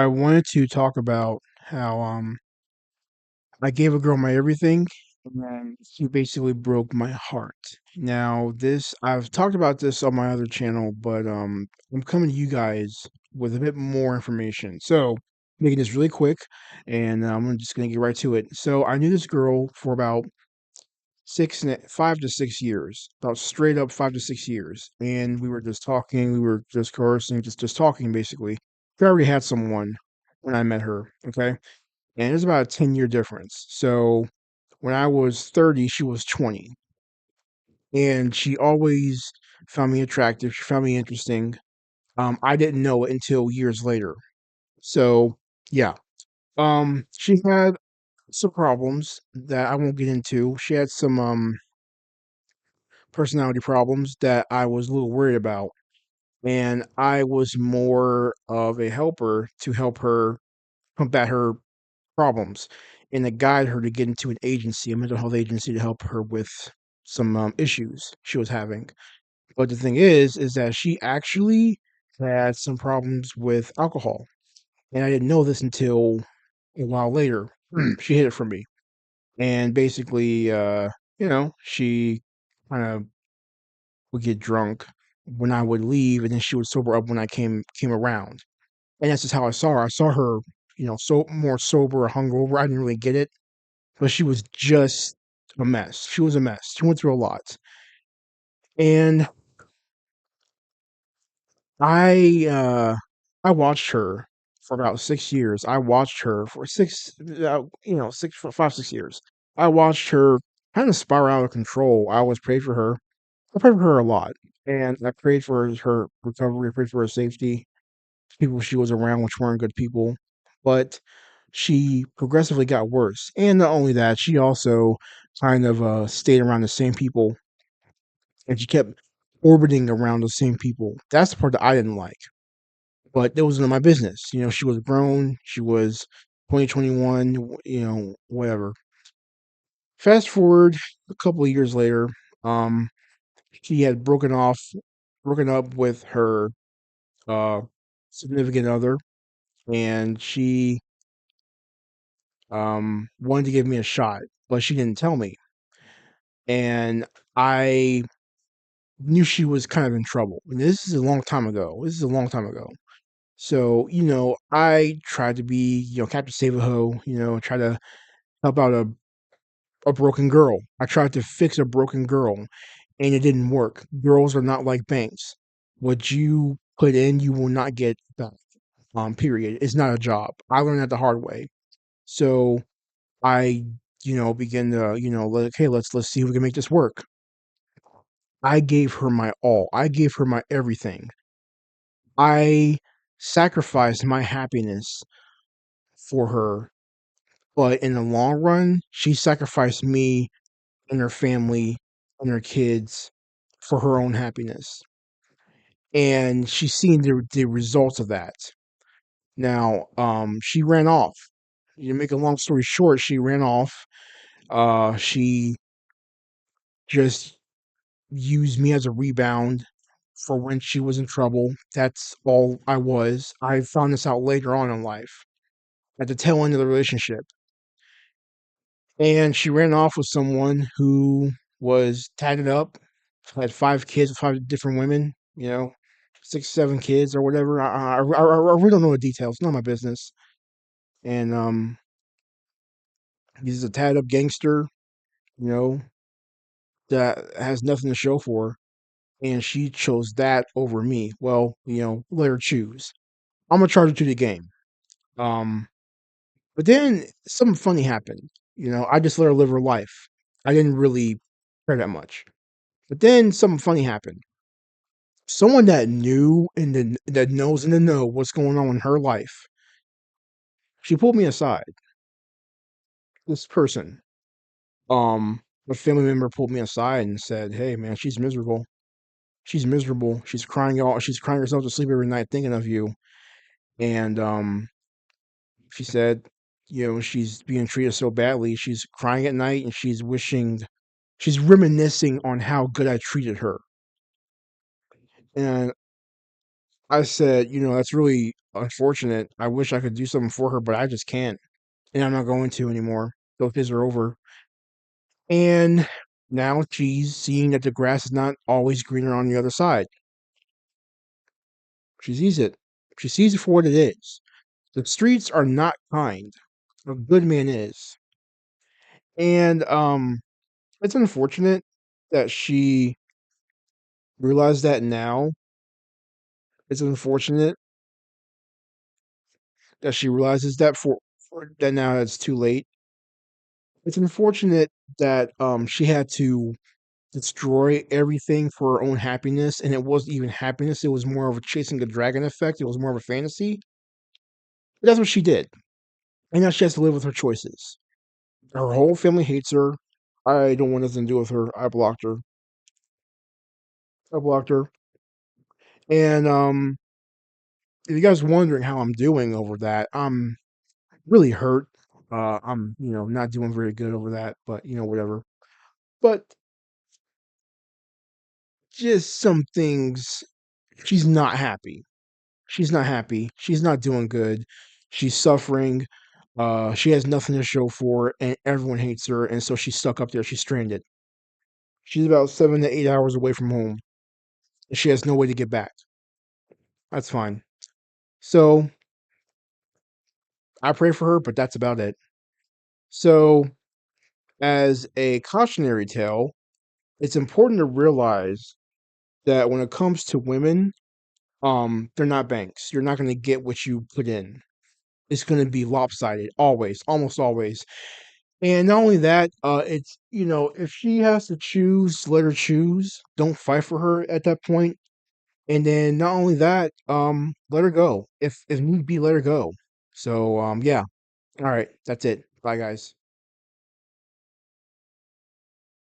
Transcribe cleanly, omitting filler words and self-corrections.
I wanted to talk about how I gave a girl my everything and she basically broke my heart. Now, this I've talked about this on my other channel, but I'm coming to you guys with a bit more information. So, making this really quick and I'm just going to get right to it. So, I knew this girl for about 5 to 6 years, about straight up 5 to 6 years, and we were just talking, we were just conversing, just talking basically. She already had someone when I met her, okay? And there's about a 10-year difference. So when I was 30, she was 20. And she always found me attractive. She found me interesting. I didn't know it until years later. So yeah. She had some problems that I won't get into. She had some personality problems that I was a little worried about. And I was more of a helper to help her combat her problems and to guide her to get into an agency, a mental health agency, to help her with some issues she was having. But the thing is that she actually had some problems with alcohol, and I didn't know this until a while later. She hid it from me, and basically, she kind of would get drunk when I would leave, and then she would sober up when I came around. And that's just how I saw her. I saw her, so more sober or hungover. I didn't really get it, but she was just a mess. She was a mess. She went through a lot. And I uh I watched her for about 6 years. I watched her for 5, 6 years. I watched her kind of spiral out of control. I always prayed for her. I prayed for her a lot. And I prayed for her recovery, I prayed for her safety, people she was around, which weren't good people. But she progressively got worse. And not only that, she also kind of stayed around the same people, and she kept orbiting around the same people. That's the part that I didn't like. But that wasn't my business. She was grown. She was 2021. Whatever. Fast forward a couple of years later, um, she had broken up with her uh significant other, and she wanted to give me a shot, but she didn't tell me, and I knew she was kind of in trouble. And this is a long time ago. This is a long time ago. So, I tried to be, Captain Save a Ho, try to help out a broken girl. I tried to fix a broken girl, and it didn't work. Girls are not like banks. What you put in, you will not get back. Period. It's not a job. I learned that the hard way. So I, begin to, okay, let's see if we can make this work. I gave her my all. I gave her my everything. I sacrificed my happiness for her, but in the long run, she sacrificed me and her family and her kids for her own happiness. And she's seen the results of that. Now, she ran off. You make a long story short, she ran off. She just used me as a rebound for when she was in trouble. That's all I was. I found this out later on in life, at the tail end of the relationship. And she ran off with someone who was tatted up, had 5 kids with 5 different women, 6, 7 kids or whatever. I really don't know the details. It's not my business. And he's a tatted up gangster, you know, that has nothing to show for. And she chose that over me. Well, let her choose. I'm gonna charge her to the game. Um, but then something funny happened. I just let her live her life. I didn't really care that much. But then something funny happened. Someone that knew and that knows in the know what's going on in her life. She pulled me aside. This person, a family member pulled me aside and said, "Hey, man, she's miserable. She's miserable. She's crying all. She's crying herself to sleep every night thinking of you." And she said, she's being treated so badly. She's crying at night and she's reminiscing on how good I treated her. And I said, that's really unfortunate. I wish I could do something for her, but I just can't. And I'm not going to anymore. Those days are over. And now she's seeing that the grass is not always greener on the other side. She sees it. She sees it for what it is. The streets are not kind. A good man is. And it's unfortunate that she realized that now. It's unfortunate that she realizes that for that now it's too late. It's unfortunate that she had to destroy everything for her own happiness, and it wasn't even happiness. It was more of a chasing a dragon effect. It was more of a fantasy. But that's what she did, and now she has to live with her choices. Her whole family hates her. I don't want nothing to do with her. I blocked her. I blocked her. And if you guys wondering how I'm doing over that, I'm really hurt. I'm not doing very good over that, but whatever. But just some things. She's not happy. She's not happy. She's not doing good. She's suffering. She has nothing to show for it, and everyone hates her, and so she's stuck up there. She's stranded. She's about 7 to 8 hours away from home, and she has no way to get back. That's fine. So I pray for her, but that's about it. So, as a cautionary tale, it's important to realize that when it comes to women, they're not banks. You're not going to get what you put in. It's going to be lopsided, always, almost always. And not only that, it's if she has to choose, let her choose. Don't fight for her at that point. And then not only that, let her go. If need be, let her go. So yeah. All right, that's it. Bye guys.